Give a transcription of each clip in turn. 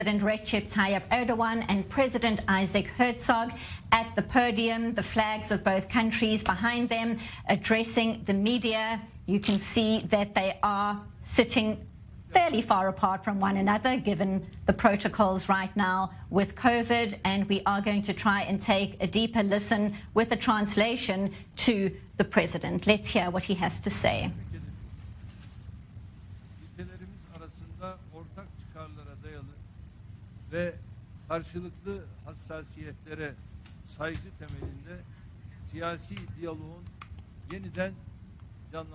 President Recep Tayyip Erdogan and President Isaac Herzog at the podium, the flags of both countries behind them, addressing the media. You can see that they are sitting fairly far apart from one another, given the protocols right now with COVID, and we are going to try and take a deeper listen with a translation to the president. Let's hear what he has to say. Ve karşılıklı hassasiyetlere saygı temelinde siyasi diyaloğun yeniden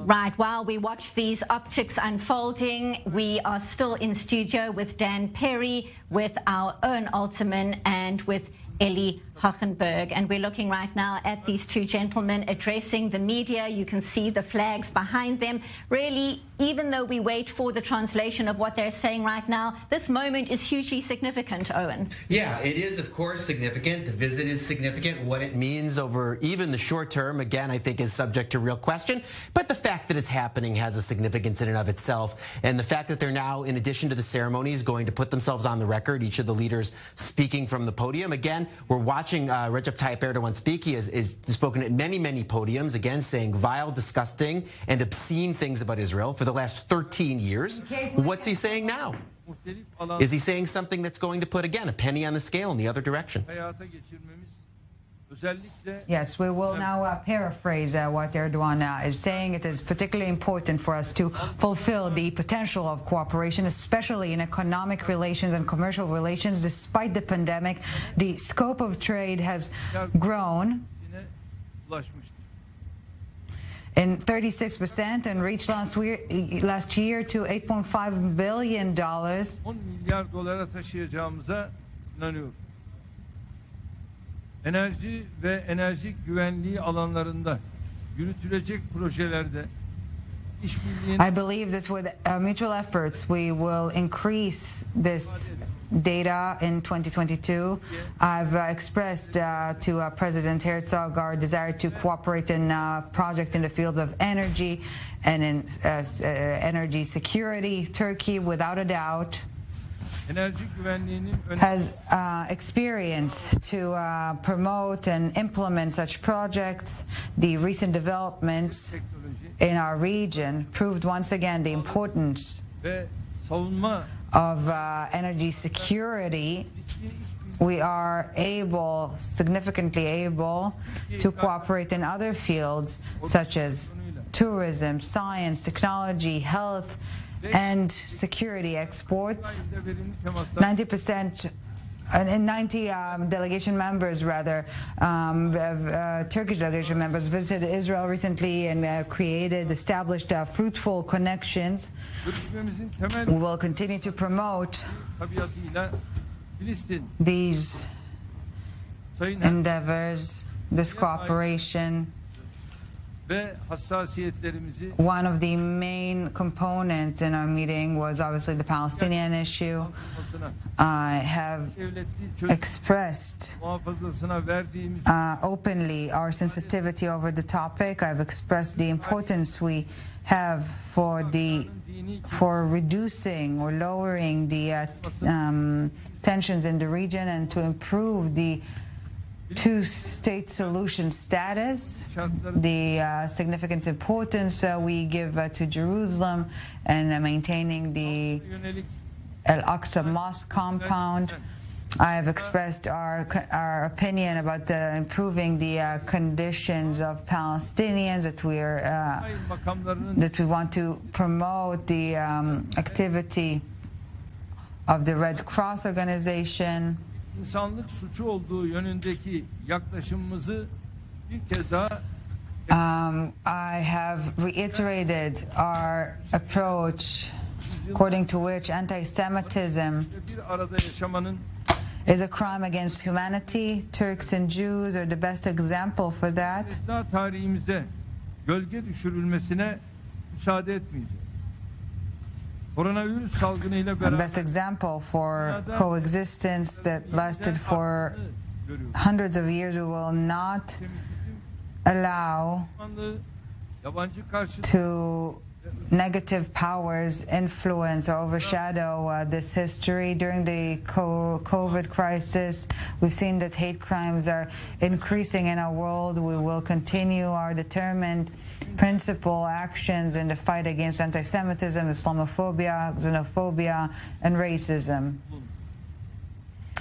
Right, while we watch these optics unfolding, we are still in studio with Dan Perry, with our own Alderman, and with Eli Hochenberg. And we're looking right now at these two gentlemen addressing the media. You can see the flags behind them. Really, even though we wait for the translation of what they're saying right now, this moment is hugely significant, Owen. Yeah, it is, of course, significant. The visit is significant. What it means over even the short term, again, I think is subject to real question. But the fact that it's happening has a significance in and of itself. And the fact that they're now, in addition to the ceremonies, going to put themselves on the record, each of the leaders speaking from the podium. Again, we're watching Recep Tayyip Erdogan speak. He has spoken at many, many podiums, again, saying vile, disgusting, and obscene things about Israel for the last 13 years. What's he saying now? Is he saying something that's going to put, again, a penny on the scale in the other direction? Yes, we will now paraphrase what Erdogan is saying. It is particularly important for us to fulfill the potential of cooperation, especially in economic relations and commercial relations. Despite the pandemic, the scope of trade has grown in 36% and reached last year to $8.5 billion. $10 milyar taşıyacağımıza inanıyorum. Enerji ve enerji güvenliği alanlarında yürütülecek projelerde I believe that with mutual efforts we will increase this data in 2022. I've expressed to President Herzog our desire to cooperate in projects in the fields of energy and in energy security. Turkey, without a doubt, has experience to promote and implement such projects. The recent developments in our region proved once again the importance of energy security. We are significantly able to cooperate in other fields such as tourism, science, technology, health, and security exports. 90% and 90 delegation members, Turkish delegation members visited Israel recently and established fruitful connections. We will continue to promote these endeavors, this cooperation. One of the main components in our meeting was obviously the Palestinian issue. I have expressed openly our sensitivity over the topic. I've expressed the importance we have for reducing or lowering the tensions in the region and to improve the two-state solution status, the significant importance we give to Jerusalem and maintaining the Al-Aqsa Mosque compound. I have expressed our opinion about improving the conditions of Palestinians, that we want to promote the activity of the Red Cross organization. İnsanlık suçu olduğu yönündeki yaklaşımımızı bir kez daha I have reiterated our approach according to which anti-Semitism is a crime against humanity. Turks and Jews are the best example for that. Tarihimize gölge düşürülmesine müsaade etmeyeceğiz. The best example for coexistence that lasted for hundreds of years. We will not allow to negative powers influence or overshadow this history. During the COVID crisis, we've seen that hate crimes are increasing in our world. We will continue our determined principal actions in the fight against anti-Semitism, Islamophobia, xenophobia, and racism.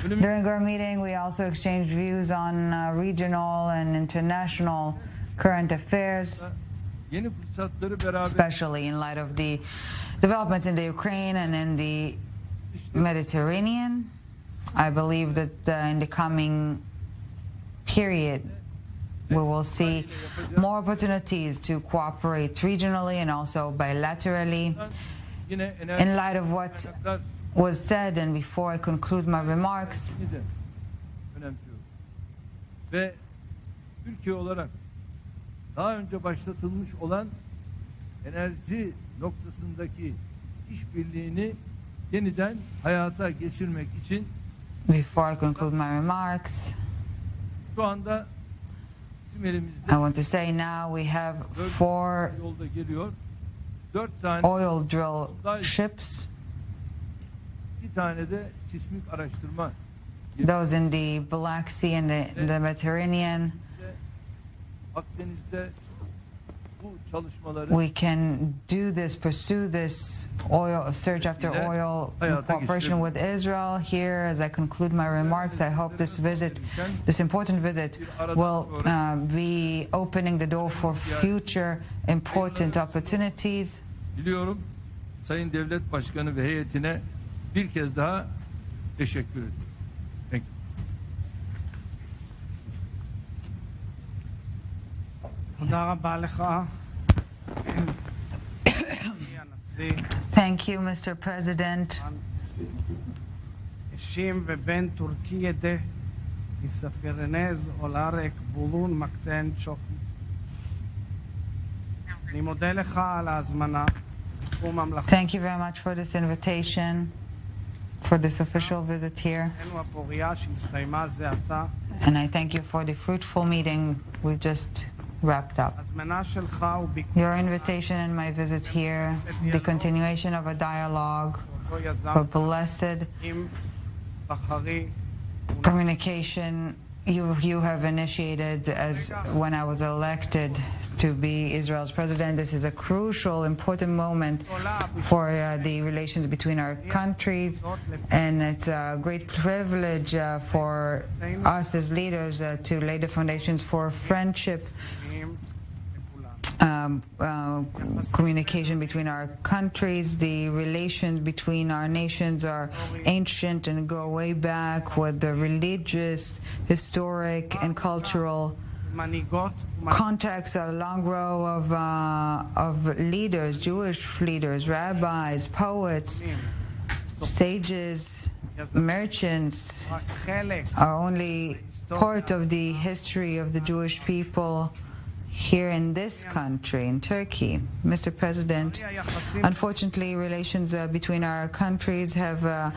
During our meeting, we also exchanged views on regional and international current affairs, especially in light of the developments in the Ukraine and in the Mediterranean. I believe that in the coming period, we will see more opportunities to cooperate regionally and also bilaterally. In light of what was said, and before I conclude my remarks, ve Türkiye olarak daha önce başlatılmış olan enerji noktasındaki işbirliğini yeniden hayata geçirmek için before I conclude my remarks, şu anda bizim elimizde I want to say now we have 4 yolda geliyor. 4 tane oil drill ships, 2 tane de sismik araştırma. those in the Black Sea and the Mediterranean. Akdeniz'de bu çalışmaları We can do this, pursue this oil search after oil in cooperation with Israel. Here, as I conclude my remarks, I hope this visit, this important visit, will be opening the door for future important opportunities. Diliyorum Sayın Devlet Başkanı ve heyetine bir kez daha teşekkür ediyorum. Thank you. Thank you, Mr. President. Thank you very much for this invitation, for this official visit here. And I thank you for the fruitful meeting we just wrapped up. Your invitation and my visit here, the continuation of a dialogue, a blessed communication you have initiated as when I was elected to be Israel's president. This is a crucial, important moment for the relations between our countries, and it's a great privilege for us as leaders to lay the foundations for friendship, communication between our countries. The relations between our nations are ancient and go way back with the religious, historic, and cultural contacts. A long row of leaders, Jewish leaders, rabbis, poets, sages, merchants are only part of the history of the Jewish people here in this country, in Turkey. Mr. President, unfortunately, relations between our countries have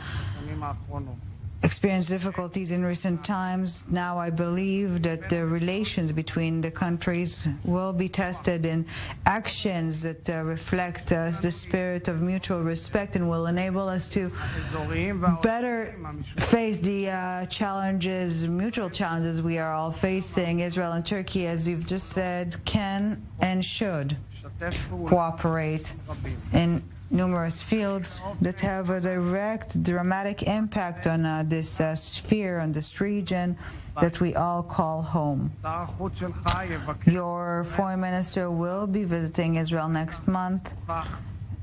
experienced difficulties in recent times. Now I believe that the relations between the countries will be tested in actions that reflect the spirit of mutual respect and will enable us to better face the challenges, mutual challenges we are all facing. Israel and Turkey, as you've just said, can and should cooperate in numerous fields that have a direct, dramatic impact on this sphere, on this region that we all call home. Your foreign minister will be visiting Israel next month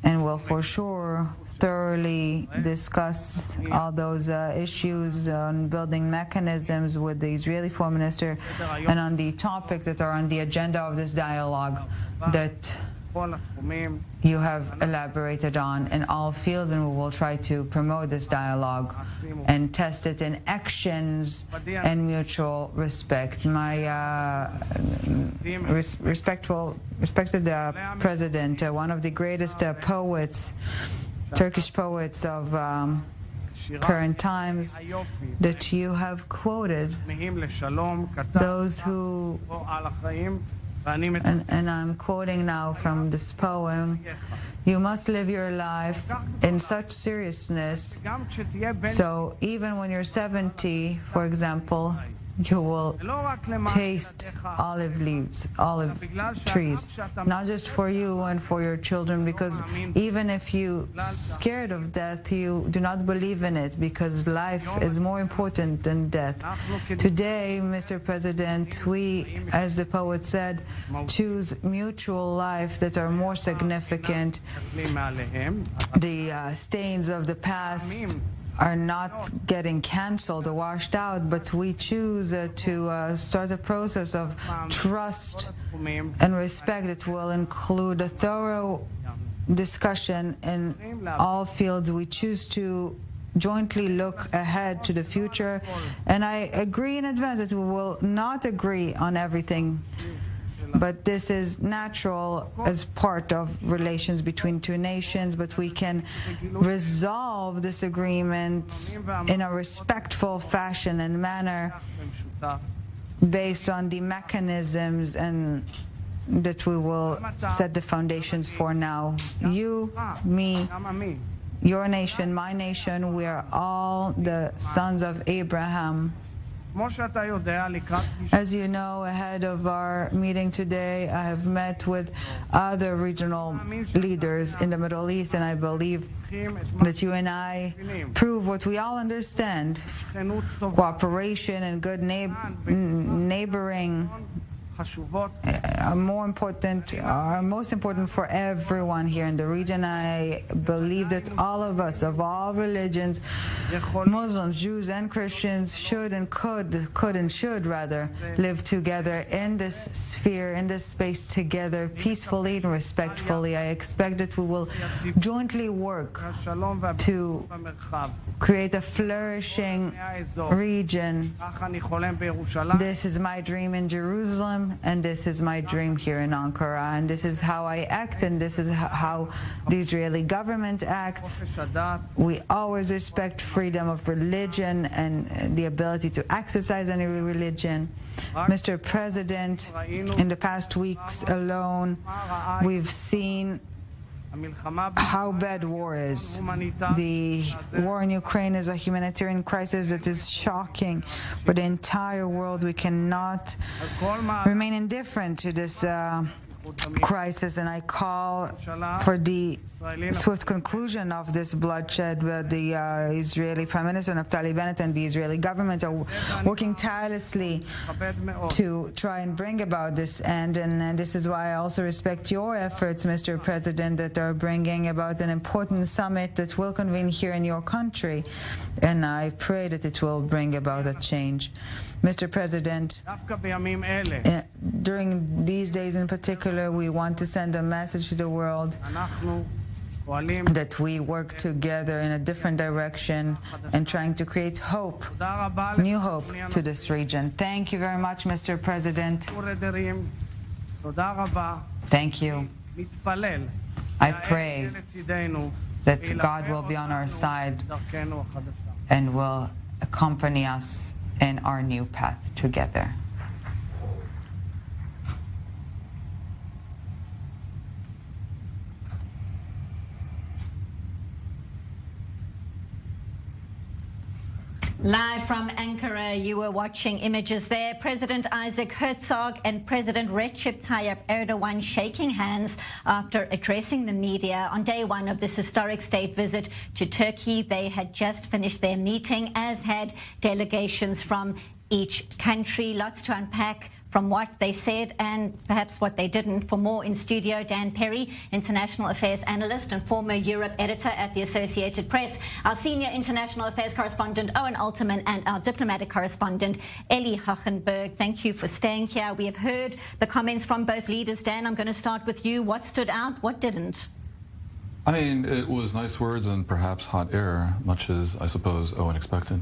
and will for sure thoroughly discuss all those issues on building mechanisms with the Israeli foreign minister and on the topics that are on the agenda of this dialogue that you have elaborated on in all fields, and we will try to promote this dialogue and test it in actions and mutual respect. My respected President, one of the greatest poets, Turkish poets of current times that you have quoted, those who And I'm quoting now from this poem, "You must live your life in such seriousness, so even when you're 70, for example, you will taste olive trees, not just for you and for your children, because even if you scared of death, you do not believe in it, because life is more important than death. Today, Mr. President, we, as the poet said, choose mutual life that are more significant. The stains of the past are not getting cancelled or washed out, but we choose to start a process of trust and respect that will include a thorough discussion in all fields. We choose to jointly look ahead to the future, and I agree in advance that we will not agree on everything, but this is natural as part of relations between two nations. But we can resolve disagreements in a respectful fashion and manner based on the mechanisms and that we will set the foundations for now. You, me, your nation, my nation, we are all the sons of Abraham. As you know, ahead of our meeting today, I have met with other regional leaders in the Middle East, and I believe that you and I prove what we all understand: cooperation and good neighboring are most important for everyone here in the region. I believe that all of us, of all religions, Muslims, Jews, and Christians, should and could and should rather live together in this sphere, in this space together, peacefully and respectfully. I expect that we will jointly work to create a flourishing region. This is my dream in Jerusalem, and this is my dream here in Ankara, and this is how I act, and this is how the Israeli government acts. We always respect freedom of religion and the ability to exercise any religion. Mr. President, in the past weeks alone, we've seen how bad war is. The war in Ukraine is a humanitarian crisis that is shocking for the entire world. We cannot remain indifferent to this crisis, and I call for the swift conclusion of this bloodshed. The Israeli Prime Minister Naftali Bennett and the Israeli government are working tirelessly to try and bring about this end, and this is why I also respect your efforts, Mr. President, that are bringing about an important summit that will convene here in your country, and I pray that it will bring about a change. Mr. President, during these days in particular, we want to send a message to the world that we work together in a different direction and trying to create hope, new hope to this region. Thank you very much, Mr. President. Thank you. I pray that God will be on our side and will accompany us in our new path together. Live from Ankara, you were watching images there. President Isaac Herzog and President Recep Tayyip Erdogan shaking hands after addressing the media on day one of this historic state visit to Turkey. They had just finished their meeting, as had delegations from each country. Lots to unpack from what they said and perhaps what they didn't. For more in studio, Dan Perry, international affairs analyst and former Europe editor at the Associated Press, our senior international affairs correspondent Owen Alterman, and our diplomatic correspondent Eli Hochenberg. Thank you for staying here. We have heard the comments from both leaders. Dan, I'm going to start with you. What stood out? What didn't? I mean, it was nice words and perhaps hot air, much as I suppose Owen expected.